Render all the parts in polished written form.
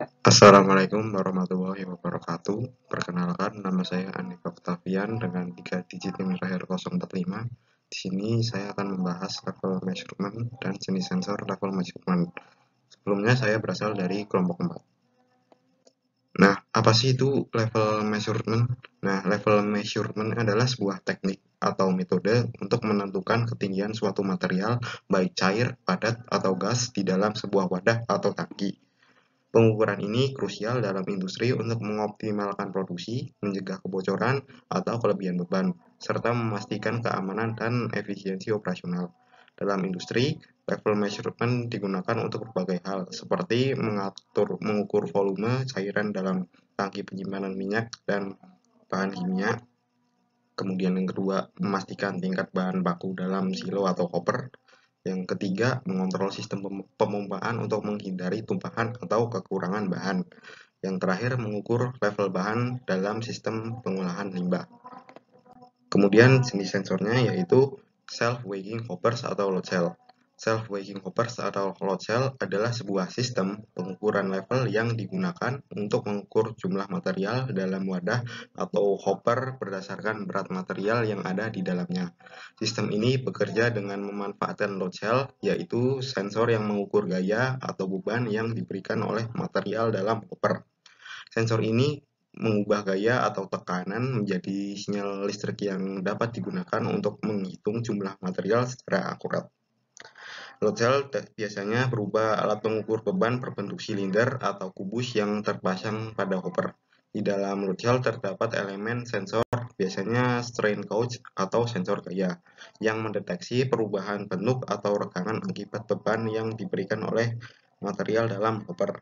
Assalamualaikum warahmatullahi wabarakatuh. Perkenalkan, nama saya Andika Octavian dengan 3 digit NIM terakhir 045. Di sini saya akan membahas level measurement dan jenis sensor level measurement. Sebelumnya saya berasal dari kelompok 4. Nah, apa sih itu level measurement? Nah, level measurement adalah sebuah teknik atau metode untuk menentukan ketinggian suatu material, baik cair, padat, atau gas di dalam sebuah wadah atau tangki. Pengukuran ini krusial dalam industri untuk mengoptimalkan produksi, mencegah kebocoran atau kelebihan beban, serta memastikan keamanan dan efisiensi operasional. Dalam industri, level measurement digunakan untuk berbagai hal, seperti mengukur volume cairan dalam tangki penyimpanan minyak dan bahan kimia. Kemudian yang kedua, memastikan tingkat bahan baku dalam silo atau hopper. Yang ketiga, mengontrol sistem pemompaan untuk menghindari tumpahan atau kekurangan bahan. Yang terakhir, mengukur level bahan dalam sistem pengolahan limbah. Kemudian jenis sensornya yaitu self-weighing hoppers atau load cell. Self-weighing hoppers atau load cell adalah sebuah sistem pengukuran level yang digunakan untuk mengukur jumlah material dalam wadah atau hopper berdasarkan berat material yang ada di dalamnya. Sistem ini bekerja dengan memanfaatkan load cell, yaitu sensor yang mengukur gaya atau beban yang diberikan oleh material dalam hopper. Sensor ini mengubah gaya atau tekanan menjadi sinyal listrik yang dapat digunakan untuk menghitung jumlah material secara akurat. Load cell biasanya berupa alat pengukur beban berbentuk silinder atau kubus yang terpasang pada hopper. Di dalam load cell terdapat elemen sensor, biasanya strain gauge atau sensor gaya, yang mendeteksi perubahan bentuk atau regangan akibat beban yang diberikan oleh material dalam hopper.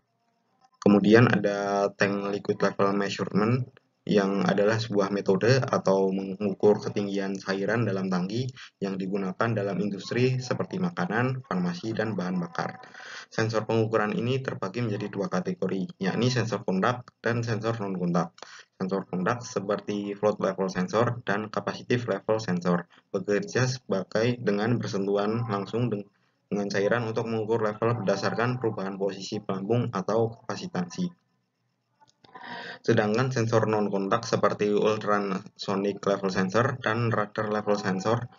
Kemudian ada tank liquid level measurement yang adalah sebuah metode atau mengukur ketinggian cairan dalam tangki yang digunakan dalam industri seperti makanan, farmasi, dan bahan bakar. Sensor pengukuran ini terbagi menjadi dua kategori, yakni sensor kontak dan sensor non-kontak. Sensor kontak seperti float level sensor dan capacitive level sensor bekerja sebagai dengan bersentuhan langsung dengan cairan untuk mengukur level berdasarkan perubahan posisi pelampung atau kapasitansi. Sedangkan sensor non-kontak seperti ultrasonic level sensor dan radar level sensor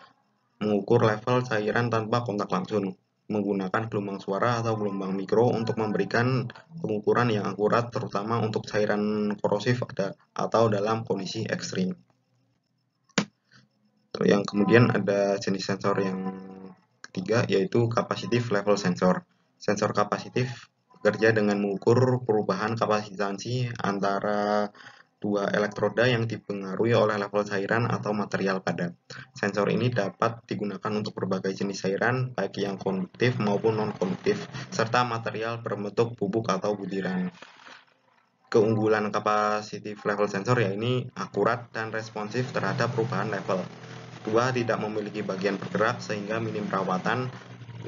mengukur level cairan tanpa kontak langsung, menggunakan gelombang suara atau gelombang mikro untuk memberikan pengukuran yang akurat terutama untuk cairan korosif atau dalam kondisi ekstrim. Yang kemudian ada jenis sensor yang ketiga yaitu capacitive level sensor. Sensor kapasitif bekerja dengan mengukur perubahan kapasitansi antara dua elektroda yang dipengaruhi oleh level cairan atau material padat. Sensor ini dapat digunakan untuk berbagai jenis cairan, baik yang konduktif maupun non-konduktif, serta material berbentuk bubuk atau butiran. Keunggulan capacitive level sensor yakni akurat dan responsif terhadap perubahan level. Dua, tidak memiliki bagian bergerak sehingga minim perawatan.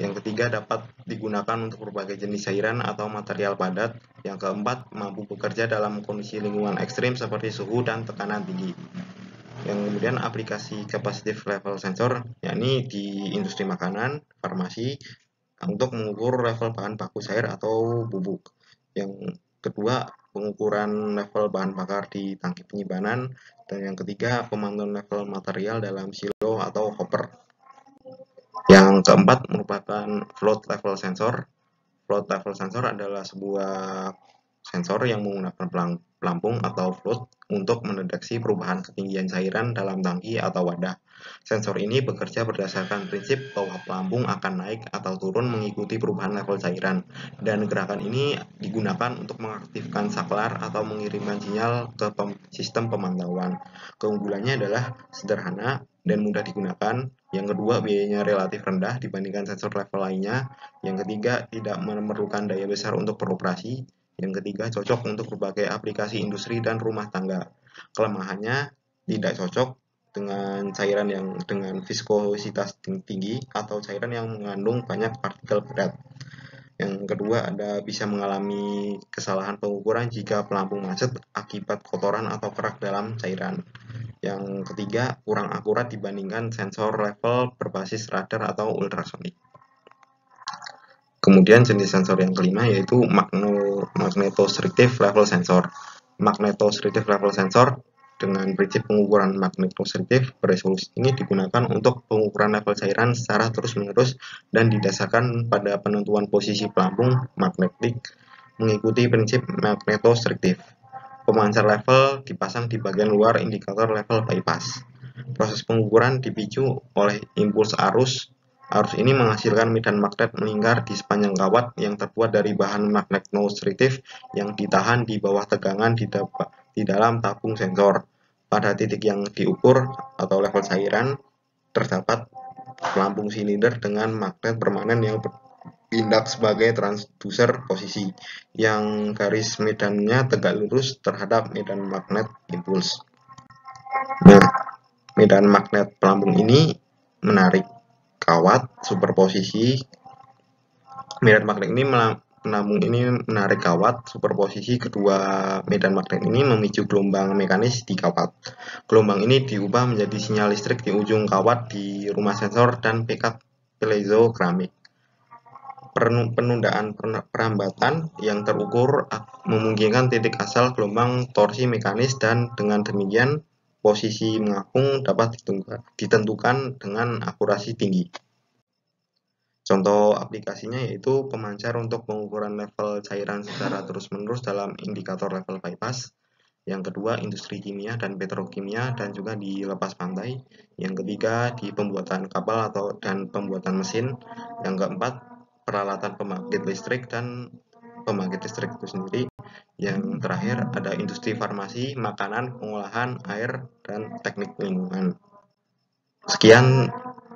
Yang ketiga, dapat digunakan untuk berbagai jenis cairan atau material padat. Yang keempat, mampu bekerja dalam kondisi lingkungan ekstrim seperti suhu dan tekanan tinggi. Yang kemudian aplikasi capacitive level sensor yakni di industri makanan, farmasi untuk mengukur level bahan baku cair atau bubuk. Yang kedua, pengukuran level bahan bakar di tangki penyimpanan, dan yang ketiga, pemantauan level material dalam silo atau hopper. Yang keempat merupakan float level sensor. Float level sensor adalah sebuah sensor yang menggunakan pelampung atau float untuk mendeteksi perubahan ketinggian cairan dalam tangki atau wadah. Sensor ini bekerja berdasarkan prinsip bahwa pelampung akan naik atau turun mengikuti perubahan level cairan, dan gerakan ini digunakan untuk mengaktifkan saklar atau mengirimkan sinyal ke sistem pemantauan. Keunggulannya adalah sederhana dan mudah digunakan. Yang kedua, biayanya relatif rendah dibandingkan sensor level lainnya. Yang ketiga, tidak memerlukan daya besar untuk beroperasi. Yang ketiga, cocok untuk berbagai aplikasi industri dan rumah tangga. Kelemahannya, tidak cocok dengan cairan yang dengan viskositas tinggi atau cairan yang mengandung banyak partikel berat. Yang kedua, ada bisa mengalami kesalahan pengukuran jika pelampung macet akibat kotoran atau kerak dalam cairan. Yang ketiga, kurang akurat dibandingkan sensor level berbasis radar atau ultrasonik. Kemudian jenis sensor yang kelima yaitu magnetostrictive level sensor. Magnetostrictive level sensor dengan prinsip pengukuran magnetostrictive beresolusi ini digunakan untuk pengukuran level cairan secara terus-menerus dan didasarkan pada penentuan posisi pelampung magnetik mengikuti prinsip magnetostrictive. Pemancar level dipasang di bagian luar indikator level bypass. Proses pengukuran dipicu oleh impuls arus. Arus ini menghasilkan medan magnet melingkar di sepanjang kawat yang terbuat dari bahan magnetostrictive yang ditahan di bawah tegangan di dalam tabung sensor. Pada titik yang diukur atau level cairan, terdapat pelampung silinder dengan magnet permanen yang bertindak sebagai transducer posisi, yang garis medannya tegak lurus terhadap medan magnet impuls. Nah, medan magnet pelampung ini menarik kawat superposisi. Medan magnet ini menarik kawat superposisi. Kedua medan magnet ini memicu gelombang mekanis di kawat. Gelombang ini diubah menjadi sinyal listrik di ujung kawat di rumah sensor dan pekat piezo keramik. Penundaan perambatan yang terukur memungkinkan titik asal gelombang torsi mekanis, dan dengan demikian posisi mengapung dapat ditentukan dengan akurasi tinggi. Contoh aplikasinya yaitu pemancar untuk pengukuran level cairan secara terus-menerus dalam indikator level bypass. Yang kedua, industri kimia dan petrokimia dan juga di lepas pantai. Yang ketiga, di pembuatan kapal dan pembuatan mesin. Yang keempat, peralatan pembangkit listrik dan pembangkit listrik itu sendiri. Yang terakhir ada industri farmasi, makanan, pengolahan air, dan teknik lingkungan. Sekian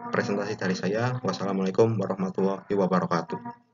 presentasi dari saya. Wassalamualaikum warahmatullahi wabarakatuh.